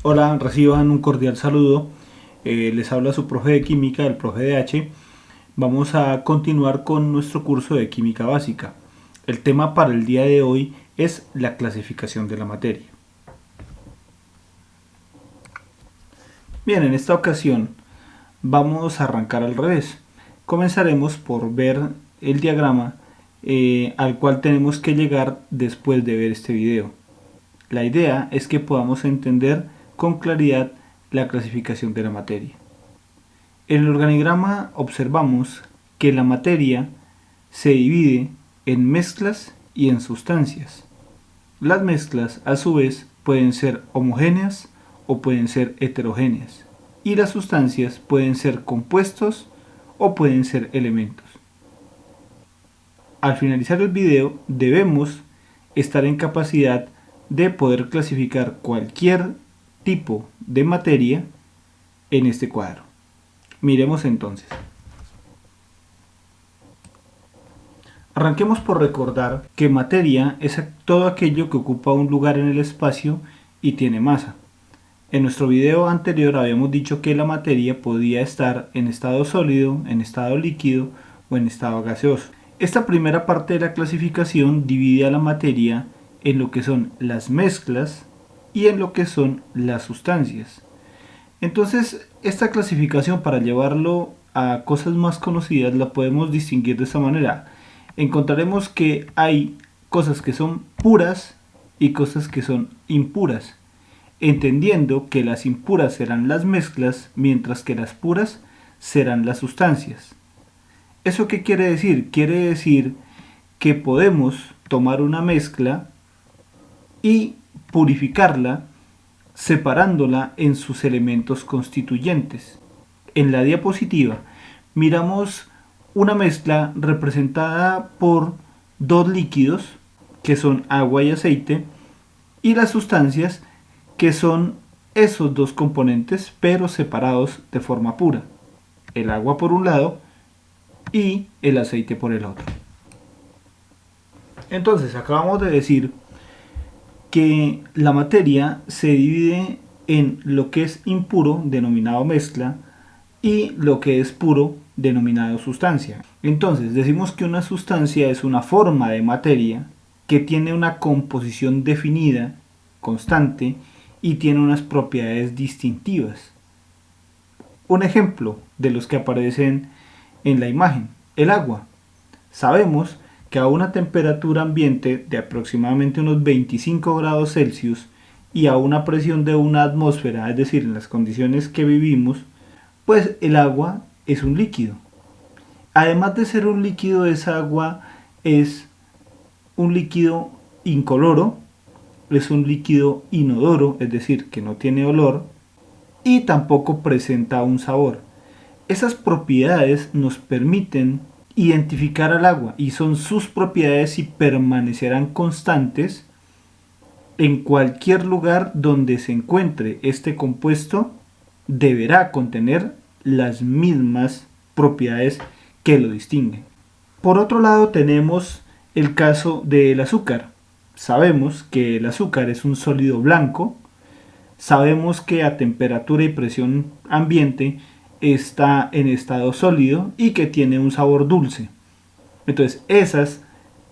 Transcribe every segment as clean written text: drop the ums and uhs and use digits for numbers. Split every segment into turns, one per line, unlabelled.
Hola, reciban un cordial saludo. Les habla su profe de química, el profe de H. Vamos a continuar con nuestro curso de química básica. El tema para el día de hoy es la clasificación de la materia. Bien, en esta ocasión vamos a arrancar al revés. Comenzaremos por ver el diagrama al cual tenemos que llegar después de ver este video. La idea es que podamos entender con claridad la clasificación de la materia. En el organigrama observamos que la materia se divide en mezclas y en sustancias. Las mezclas, a su vez, pueden ser homogéneas o pueden ser heterogéneas. Y las sustancias pueden ser compuestos o pueden ser elementos. Al finalizar el video, debemos estar en capacidad de poder clasificar cualquier tipo de materia en este cuadro. Miremos entonces. Arranquemos por recordar que materia es todo aquello que ocupa un lugar en el espacio y tiene masa. En nuestro video anterior habíamos dicho que la materia podía estar en estado sólido, en estado líquido o en estado gaseoso. Esta primera parte de la clasificación divide a la materia en lo que son las mezclas y en lo que son las sustancias. Entonces, esta clasificación, para llevarlo a cosas más conocidas, la podemos distinguir de esta manera. Encontraremos que hay cosas que son puras y cosas que son impuras, entendiendo que las impuras serán las mezclas, mientras que las puras serán las sustancias. ¿Eso qué quiere decir? Quiere decir que podemos tomar una mezcla y purificarla separándola en sus elementos constituyentes. En la diapositiva miramos una mezcla representada por dos líquidos que son agua y aceite y las sustancias que son esos dos componentes pero separados de forma pura. El agua por un lado y el aceite por el otro. Entonces acabamos de decir que la materia se divide en lo que es impuro, denominado mezcla, y lo que es puro, denominado sustancia. Entonces decimos que una sustancia es una forma de materia que tiene una composición definida, constante, y tiene unas propiedades distintivas. Un ejemplo de los que aparecen en la imagen: el agua. Sabemos que a una temperatura ambiente de aproximadamente unos 25 grados Celsius y a una presión de una atmósfera, es decir, en las condiciones que vivimos, pues el agua es un líquido. Además de ser un líquido, esa agua es un líquido incoloro, es un líquido inodoro, es decir, que no tiene olor y tampoco presenta un sabor. Esas propiedades nos permiten identificar al agua y son sus propiedades y permanecerán constantes en cualquier lugar donde se encuentre este compuesto. Deberá contener las mismas propiedades que lo distinguen. Por otro lado tenemos el caso del azúcar. Sabemos que el azúcar es un sólido blanco. Sabemos que a temperatura y presión ambiente está en estado sólido y que tiene un sabor dulce. Entonces esas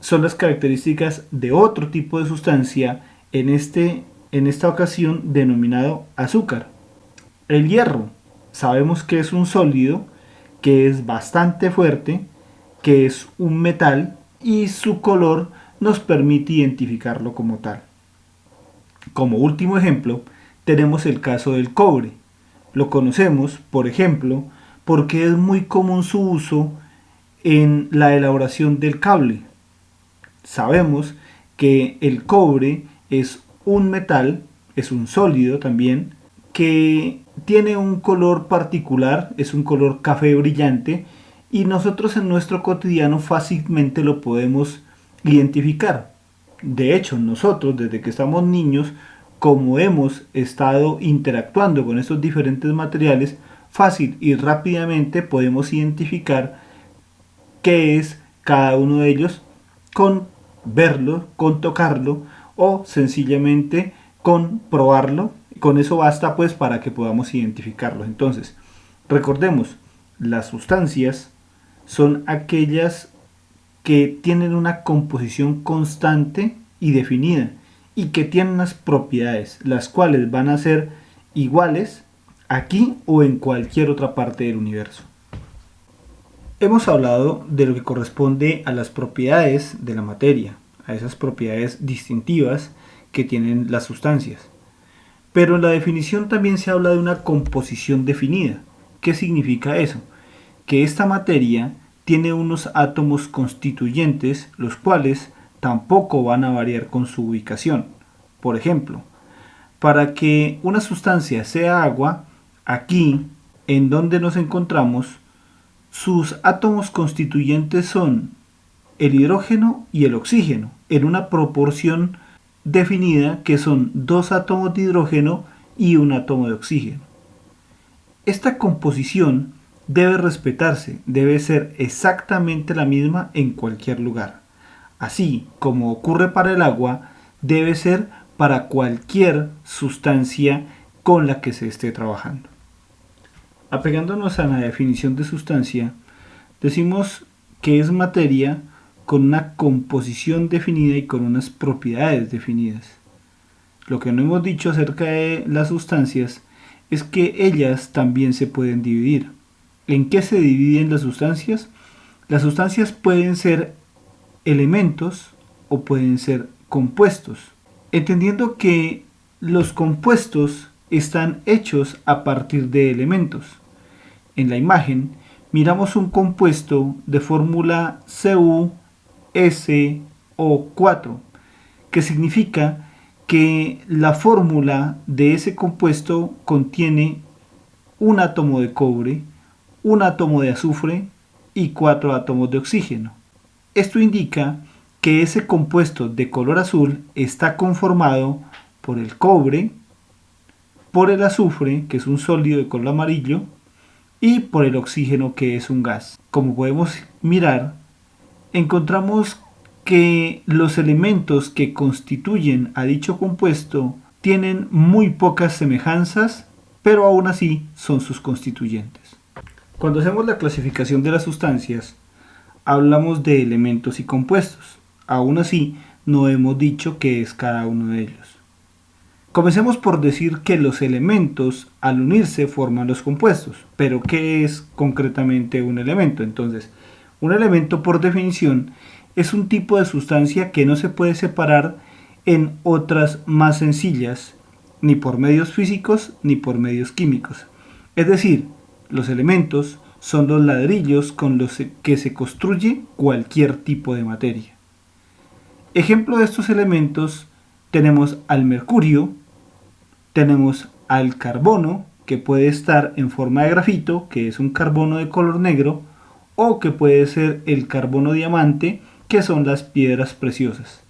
son las características de otro tipo de sustancia, en esta ocasión denominado azúcar. El hierro, sabemos que es un sólido, que es bastante fuerte, que es un metal y su color nos permite identificarlo como tal. Como último ejemplo, tenemos el caso del cobre. Lo conocemos, por ejemplo, porque es muy común su uso en la elaboración del cable. Sabemos que el cobre es un metal, es un sólido también, que tiene un color particular, es un color café brillante, y nosotros en nuestro cotidiano fácilmente lo podemos identificar. De hecho, nosotros desde que estamos niños, como hemos estado interactuando con estos diferentes materiales, fácil y rápidamente podemos identificar qué es cada uno de ellos con verlo, con tocarlo o sencillamente con probarlo, con eso basta pues para que podamos identificarlos. Entonces, recordemos, las sustancias son aquellas que tienen una composición constante y definida y que tienen unas propiedades, las cuales van a ser iguales aquí o en cualquier otra parte del universo. Hemos hablado de lo que corresponde a las propiedades de la materia, a esas propiedades distintivas que tienen las sustancias. Pero en la definición también se habla de una composición definida. ¿Qué significa eso? Que esta materia tiene unos átomos constituyentes, los cuales tampoco van a variar con su ubicación. Por ejemplo, para que una sustancia sea agua, aquí, en donde nos encontramos, sus átomos constituyentes son el hidrógeno y el oxígeno, en una proporción definida que son 2 átomos de hidrógeno y 1 átomo de oxígeno. Esta composición debe respetarse, debe ser exactamente la misma en cualquier lugar. Así como ocurre para el agua, debe ser para cualquier sustancia con la que se esté trabajando. Apegándonos a la definición de sustancia, decimos que es materia con una composición definida y con unas propiedades definidas. Lo que no hemos dicho acerca de las sustancias es que ellas también se pueden dividir. ¿En qué se dividen las sustancias? Las sustancias pueden ser elementos o pueden ser compuestos, entendiendo que los compuestos están hechos a partir de elementos. En la imagen miramos un compuesto de fórmula CuSO4, que significa que la fórmula de ese compuesto contiene un átomo de cobre, un átomo de azufre y 4 átomos de oxígeno. Esto indica que ese compuesto de color azul está conformado por el cobre, por el azufre, que es un sólido de color amarillo, y por el oxígeno, que es un gas. Como podemos mirar, encontramos que los elementos que constituyen a dicho compuesto tienen muy pocas semejanzas, pero aún así son sus constituyentes. Cuando hacemos la clasificación de las sustancias, hablamos de elementos y compuestos. Aún así, no hemos dicho qué es cada uno de ellos. Comencemos por decir que los elementos al unirse forman los compuestos, pero ¿qué es concretamente un elemento? Entonces, un elemento por definición es un tipo de sustancia que no se puede separar en otras más sencillas, ni por medios físicos ni por medios químicos. Es decir, los elementos son los ladrillos con los que se construye cualquier tipo de materia. Ejemplo de estos elementos tenemos al mercurio, tenemos al carbono, que puede estar en forma de grafito, que es un carbono de color negro, o que puede ser el carbono diamante, que son las piedras preciosas.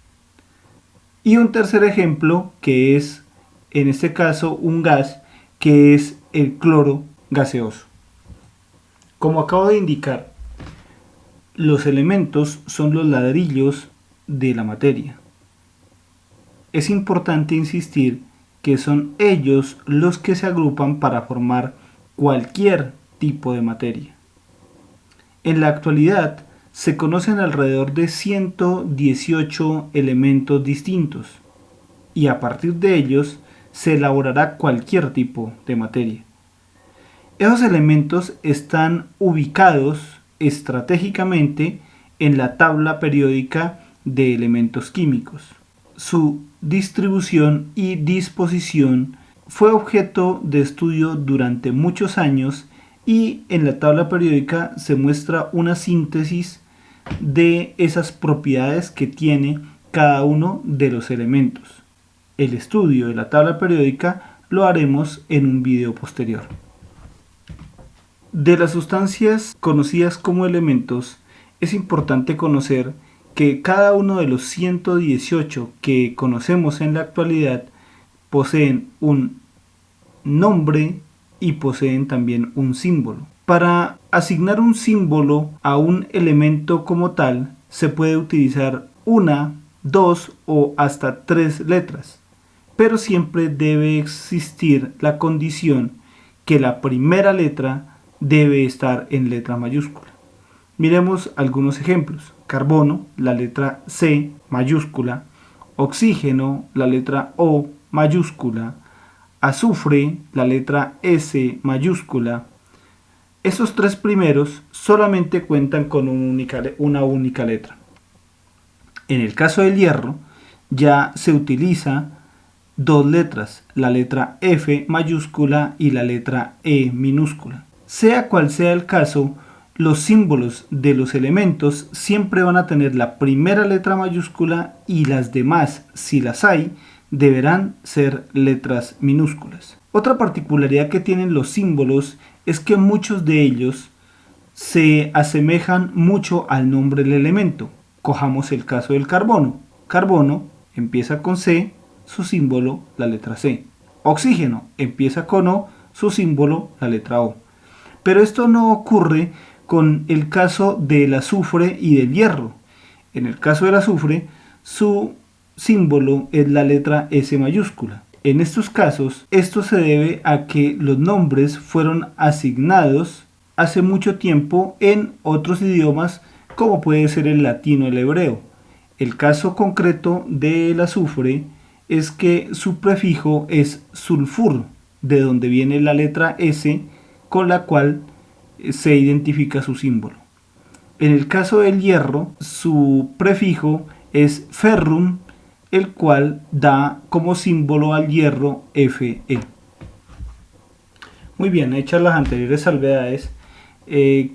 Y un tercer ejemplo, que es en este caso un gas, que es el cloro gaseoso. Como acabo de indicar, los elementos son los ladrillos de la materia. Es importante insistir que son ellos los que se agrupan para formar cualquier tipo de materia. En la actualidad se conocen alrededor de 118 elementos distintos y a partir de ellos se elaborará cualquier tipo de materia. Esos elementos están ubicados estratégicamente en la tabla periódica de elementos químicos. Su distribución y disposición fue objeto de estudio durante muchos años y en la tabla periódica se muestra una síntesis de esas propiedades que tiene cada uno de los elementos. El estudio de la tabla periódica lo haremos en un video posterior. De las sustancias conocidas como elementos, es importante conocer que cada uno de los 118 que conocemos en la actualidad poseen un nombre y poseen también un símbolo. Para asignar un símbolo a un elemento como tal, se puede utilizar una, dos o hasta 3 letras. pero siempre debe existir la condición que la primera letra debe estar en letra mayúscula. Miremos algunos ejemplos. Carbono, la letra C mayúscula. Oxígeno, la letra O mayúscula. Azufre, la letra S mayúscula. Esos tres primeros solamente cuentan con una única letra. En el caso del hierro, ya se utiliza dos letras, la letra F mayúscula y la letra E minúscula. Sea cual sea el caso, los símbolos de los elementos siempre van a tener la primera letra mayúscula y las demás, si las hay, deberán ser letras minúsculas. Otra particularidad que tienen los símbolos es que muchos de ellos se asemejan mucho al nombre del elemento. Cojamos el caso del carbono. Carbono empieza con C, su símbolo la letra C. Oxígeno empieza con O, su símbolo la letra O. Pero esto no ocurre con el caso del azufre y del hierro. En el caso del azufre, su símbolo es la letra S mayúscula. En estos casos, esto se debe a que los nombres fueron asignados hace mucho tiempo en otros idiomas, como puede ser el latino o el hebreo. El caso concreto del azufre es que su prefijo es sulfur, de donde viene la letra S, con la cual se identifica su símbolo. En el caso del hierro, su prefijo es ferrum, el cual da como símbolo al hierro Fe. Muy bien, hechas las anteriores salvedades,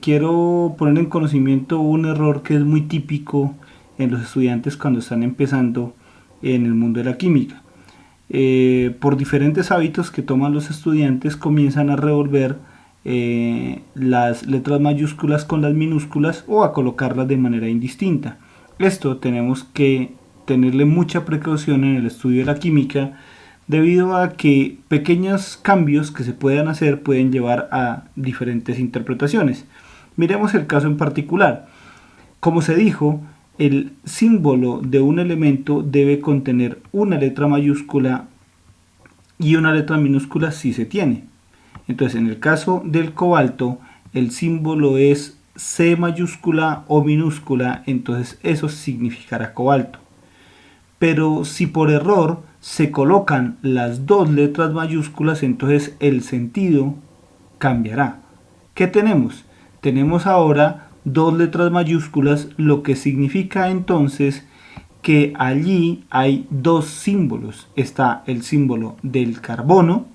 quiero poner en conocimiento un error que es muy típico en los estudiantes cuando están empezando en el mundo de la química. Por diferentes hábitos que toman los estudiantes, comienzan a revolver las letras mayúsculas con las minúsculas o a colocarlas de manera indistinta. Esto tenemos que tenerle mucha precaución en el estudio de la química, debido a que pequeños cambios que se puedan hacer pueden llevar a diferentes interpretaciones. Miremos el caso en particular. Como se dijo, el símbolo de un elemento debe contener una letra mayúscula y una letra minúscula si se tiene. Entonces, en el caso del cobalto, el símbolo es C mayúscula o minúscula, entonces eso significará cobalto. Pero si por error se colocan las dos letras mayúsculas, entonces el sentido cambiará. ¿Qué tenemos? Tenemos ahora dos letras mayúsculas, lo que significa entonces que allí hay dos símbolos. Está el símbolo del carbono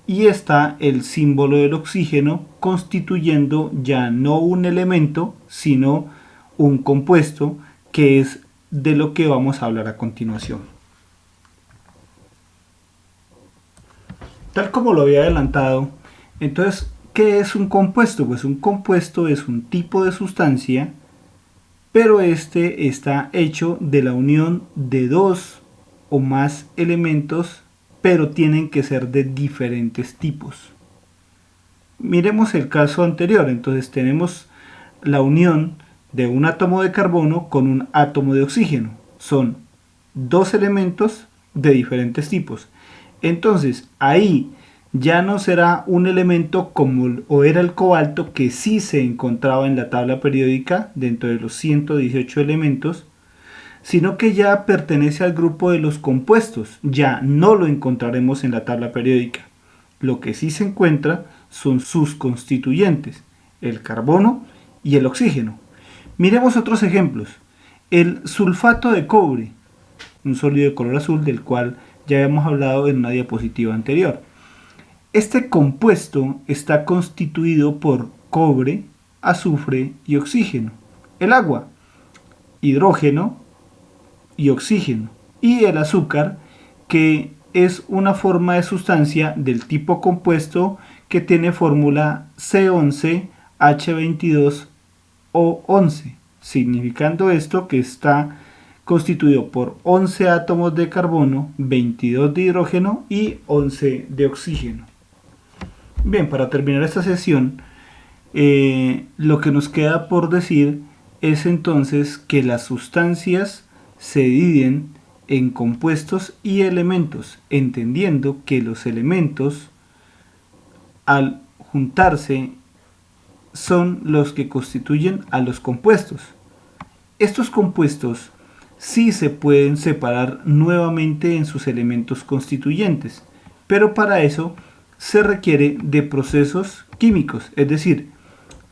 y está el símbolo del oxígeno, constituyendo ya no un elemento, sino un compuesto, que es de lo que vamos a hablar a continuación. Tal como lo había adelantado, entonces, ¿qué es un compuesto? Pues un compuesto es un tipo de sustancia, pero este está hecho de la unión de dos o más elementos, pero tienen que ser de diferentes tipos. Miremos el caso anterior. Entonces tenemos la unión de un átomo de carbono con un átomo de oxígeno. Son dos elementos de diferentes tipos. Entonces ahí ya no será un elemento como o era el cobalto, que sí se encontraba en la tabla periódica dentro de los 118 elementos, sino que ya pertenece al grupo de los compuestos. Ya no lo encontraremos en la tabla periódica. Lo que sí se encuentra son sus constituyentes, el carbono y el oxígeno. Miremos otros ejemplos. El sulfato de cobre, un sólido de color azul del cual ya habíamos hablado en una diapositiva anterior. Este compuesto está constituido por cobre, azufre y oxígeno. El agua, hidrógeno y oxígeno. Y el azúcar, que es una forma de sustancia del tipo compuesto que tiene fórmula C11H22O11, significando esto que está constituido por 11 átomos de carbono, 22 de hidrógeno y 11 de oxígeno. Bien, para terminar esta sesión, lo que nos queda por decir es entonces que las sustancias se dividen en compuestos y elementos, entendiendo que los elementos al juntarse son los que constituyen a los compuestos. Estos compuestos sí se pueden separar nuevamente en sus elementos constituyentes, pero para eso se requiere de procesos químicos, es decir,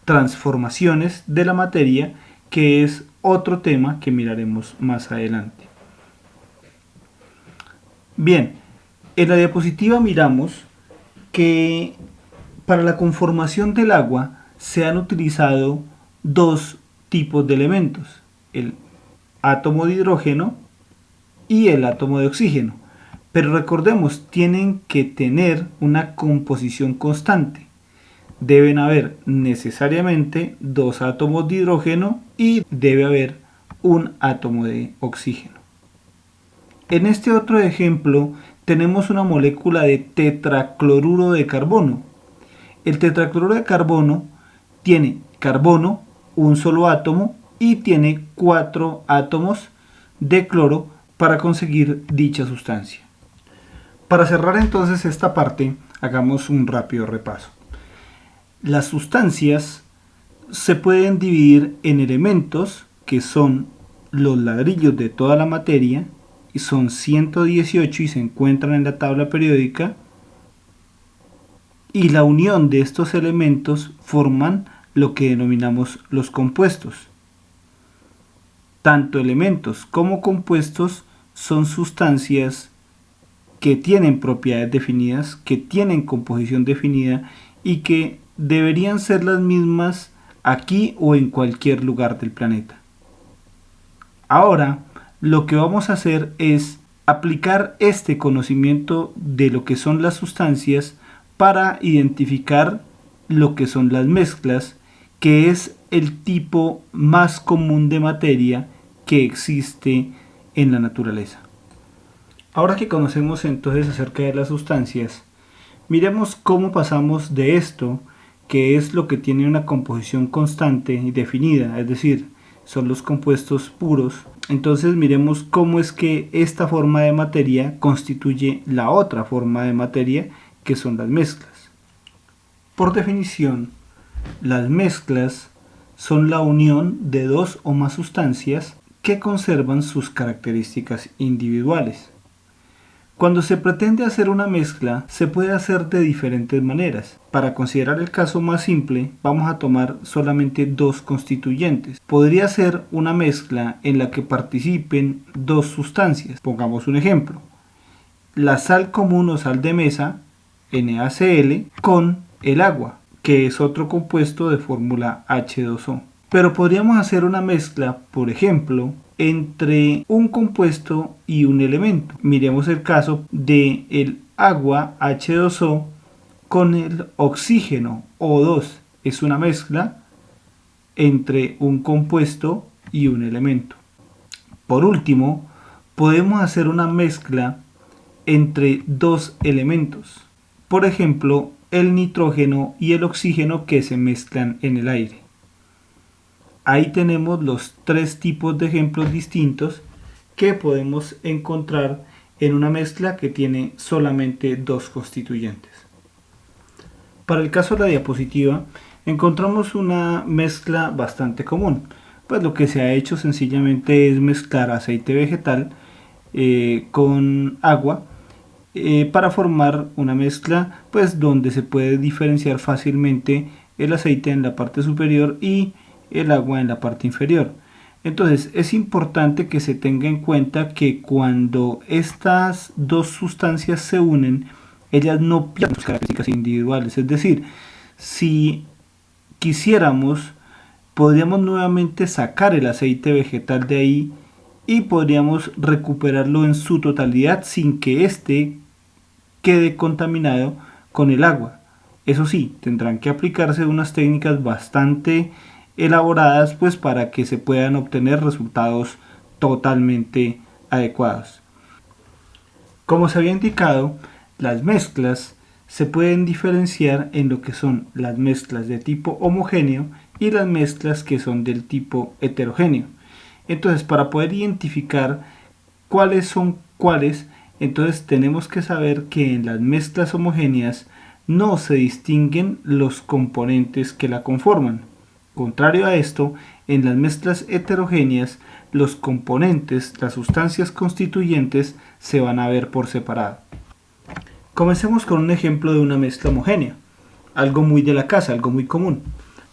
transformaciones de la materia, que es otro tema que miraremos más adelante. Bien, en la diapositiva miramos que para la conformación del agua se han utilizado dos tipos de elementos, el átomo de hidrógeno y el átomo de oxígeno. Pero recordemos, tienen que tener una composición constante. Deben haber necesariamente dos átomos de hidrógeno y debe haber un átomo de oxígeno. En este otro ejemplo tenemos una molécula de tetracloruro de carbono. El tetracloruro de carbono tiene carbono, un solo átomo, y tiene 4 átomos de cloro para conseguir dicha sustancia. Para cerrar entonces esta parte, hagamos un rápido repaso. Las sustancias se pueden dividir en elementos, que son los ladrillos de toda la materia, y son 118 y se encuentran en la tabla periódica, y la unión de estos elementos forman lo que denominamos los compuestos. Tanto elementos como compuestos son sustancias que tienen propiedades definidas, que tienen composición definida y que deberían ser las mismas aquí o en cualquier lugar del planeta. Ahora, lo que vamos a hacer es aplicar este conocimiento de lo que son las sustancias para identificar lo que son las mezclas, que es el tipo más común de materia que existe en la naturaleza. Ahora que conocemos entonces acerca de las sustancias, miremos cómo pasamos de esto, que es lo que tiene una composición constante y definida, es decir, son los compuestos puros. Entonces miremos cómo es que esta forma de materia constituye la otra forma de materia, que son las mezclas. Por definición, las mezclas son la unión de dos o más sustancias que conservan sus características individuales. Cuando se pretende hacer una mezcla, se puede hacer de diferentes maneras. Para considerar el caso más simple, vamos a tomar solamente dos constituyentes. Podría ser una mezcla en la que participen dos sustancias. Pongamos un ejemplo. La sal común o sal de mesa, NaCl, con el agua, que es otro compuesto de fórmula H2O. Pero podríamos hacer una mezcla, por ejemplo, entre un compuesto y un elemento. Miremos el caso de el agua H2O con el oxígeno O2. Es una mezcla entre un compuesto y un elemento. Por último, podemos hacer una mezcla entre dos elementos. Por ejemplo, el nitrógeno y el oxígeno que se mezclan en el aire. Ahí tenemos los tres tipos de ejemplos distintos que podemos encontrar en una mezcla que tiene solamente dos constituyentes. Para el caso de la diapositiva, encontramos una mezcla bastante común. Pues lo que se ha hecho sencillamente es mezclar aceite vegetal con agua para formar una mezcla pues donde se puede diferenciar fácilmente el aceite en la parte superior y el agua en la parte inferior. Entonces es importante que se tenga en cuenta que cuando estas dos sustancias se unen, ellas no pierden sus características individuales. Es decir, si quisiéramos, podríamos nuevamente sacar el aceite vegetal de ahí y podríamos recuperarlo en su totalidad sin que éste quede contaminado con el agua. Eso sí, tendrán que aplicarse unas técnicas bastante elaboradas pues para que se puedan obtener resultados totalmente adecuados. Como se había indicado, las mezclas se pueden diferenciar en lo que son las mezclas de tipo homogéneo y las mezclas que son del tipo heterogéneo. Entonces, para poder identificar cuáles son cuáles, entonces tenemos que saber que en las mezclas homogéneas no se distinguen los componentes que la conforman. Contrario a esto, en las mezclas heterogéneas, los componentes, las sustancias constituyentes, se van a ver por separado. Comencemos con un ejemplo de una mezcla homogénea, algo muy de la casa, algo muy común.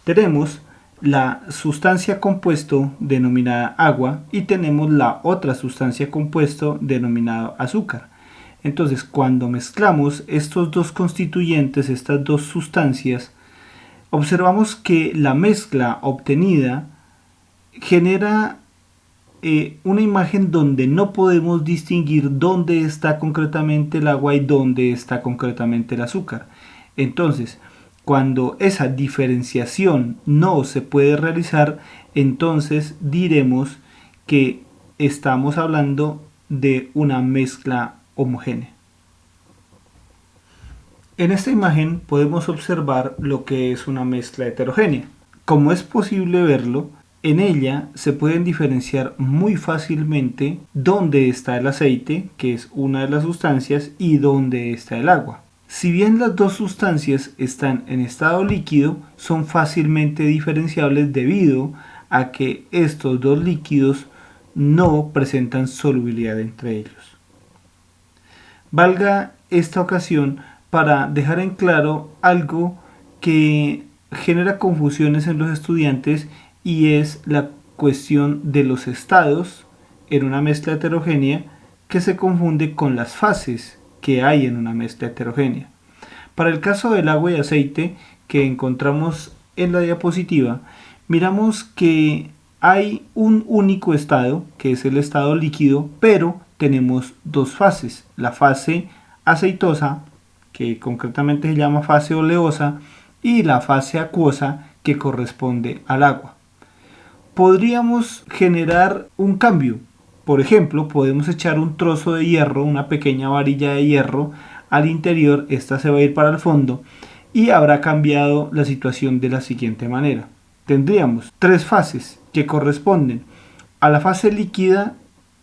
Tenemos la sustancia compuesto denominada agua y tenemos la otra sustancia compuesto denominada azúcar. Entonces, cuando mezclamos estos dos constituyentes, estas dos sustancias, observamos que la mezcla obtenida genera una imagen donde no podemos distinguir dónde está concretamente el agua y dónde está concretamente el azúcar. Entonces, cuando esa diferenciación no se puede realizar, entonces diremos que estamos hablando de una mezcla homogénea. En esta imagen podemos observar lo que es una mezcla heterogénea. Como es posible verlo, en ella se pueden diferenciar muy fácilmente dónde está el aceite, que es una de las sustancias, y dónde está el agua. Si bien las dos sustancias están en estado líquido, son fácilmente diferenciables debido a que estos dos líquidos no presentan solubilidad entre ellos. Valga esta ocasión para dejar en claro algo que genera confusiones en los estudiantes, y es la cuestión de los estados en una mezcla heterogénea, que se confunde con las fases que hay en una mezcla heterogénea. Para el caso del agua y aceite que encontramos en la diapositiva, miramos que hay un único estado, que es el estado líquido, pero tenemos dos fases: la fase aceitosa, que concretamente se llama fase oleosa, y la fase acuosa, que corresponde al agua. Podríamos generar un cambio. Por ejemplo, podemos echar un trozo de hierro, una pequeña varilla de hierro al interior, esta se va a ir para el fondo y habrá cambiado la situación de la siguiente manera. Tendríamos tres fases que corresponden a la fase líquida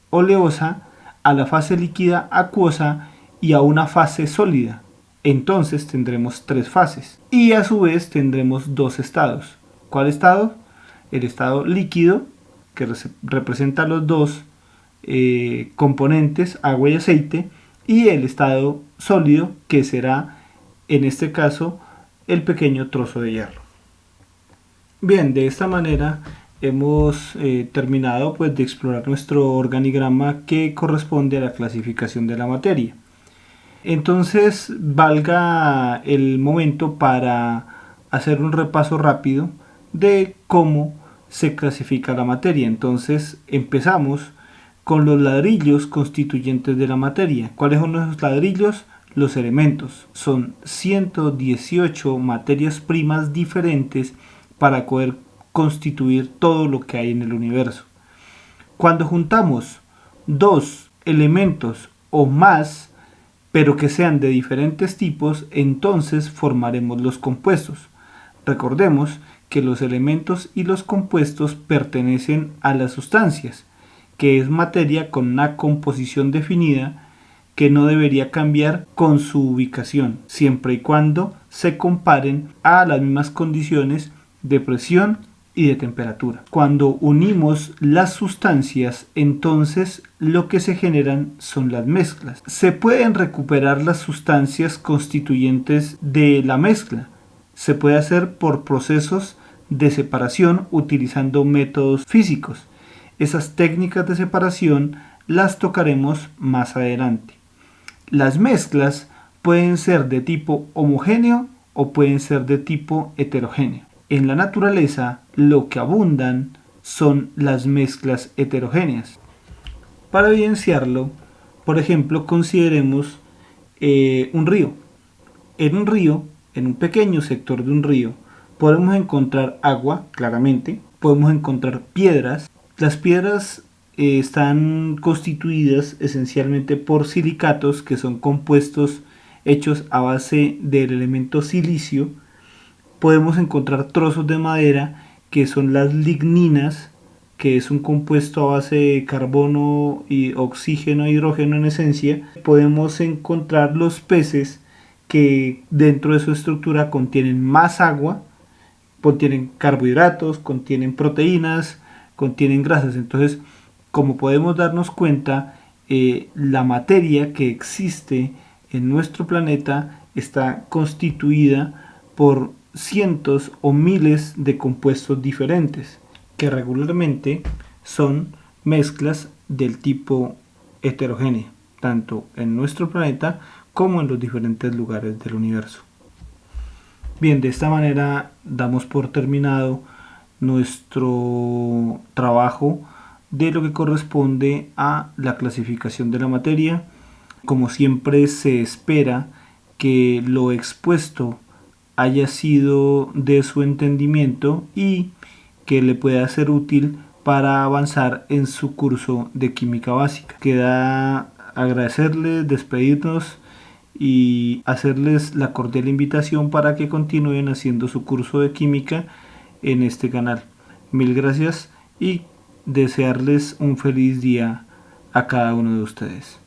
oleosa, a la fase líquida acuosa y a una fase sólida. Entonces tendremos tres fases y a su vez tendremos dos estados. ¿Cuál estado? El estado líquido, que representa los dos componentes, agua y aceite, y el estado sólido, que será en este caso el pequeño trozo de hierro. Bien, de esta manera hemos terminado pues de explorar nuestro organigrama que corresponde a la clasificación de la materia. Entonces valga el momento para hacer un repaso rápido de cómo se clasifica la materia. Entonces empezamos con los ladrillos constituyentes de la materia. ¿Cuáles son los ladrillos? Los elementos. Son 118 materias primas diferentes para poder constituir todo lo que hay en el universo. Cuando juntamos dos elementos o más, pero que sean de diferentes tipos, entonces formaremos los compuestos. Recordemos que los elementos y los compuestos pertenecen a las sustancias, que es materia con una composición definida que no debería cambiar con su ubicación, siempre y cuando se comparen a las mismas condiciones de presión y de temperatura. Cuando unimos las sustancias, entonces lo que se generan son las mezclas. Se pueden recuperar las sustancias constituyentes de la mezcla. Se puede hacer por procesos de separación utilizando métodos físicos. Esas técnicas de separación las tocaremos más adelante. Las mezclas pueden ser de tipo homogéneo o pueden ser de tipo heterogéneo. En la naturaleza lo que abundan son las mezclas heterogéneas. Para evidenciarlo, por ejemplo, consideremos un río. En un río, en un pequeño sector de un río, podemos encontrar agua, claramente, podemos encontrar piedras. Las piedras están constituidas esencialmente por silicatos, que son compuestos hechos a base del elemento silicio. Podemos encontrar trozos de madera, que son las ligninas, que es un compuesto a base de carbono y oxígeno e hidrógeno en esencia, podemos encontrar los peces que dentro de su estructura contienen más agua, contienen carbohidratos, contienen proteínas, contienen grasas. Entonces, como podemos darnos cuenta, la materia que existe en nuestro planeta está constituida por cientos o miles de compuestos diferentes, que regularmente son mezclas del tipo heterogéneo, tanto en nuestro planeta como en los diferentes lugares del universo. Bien, de esta manera damos por terminado nuestro trabajo de lo que corresponde a la clasificación de la materia. Como siempre, se espera que lo expuesto haya sido de su entendimiento y que le pueda ser útil para avanzar en su curso de química básica. Queda agradecerles, despedirnos y hacerles la cordial invitación para que continúen haciendo su curso de química en este canal. Mil gracias y desearles un feliz día a cada uno de ustedes.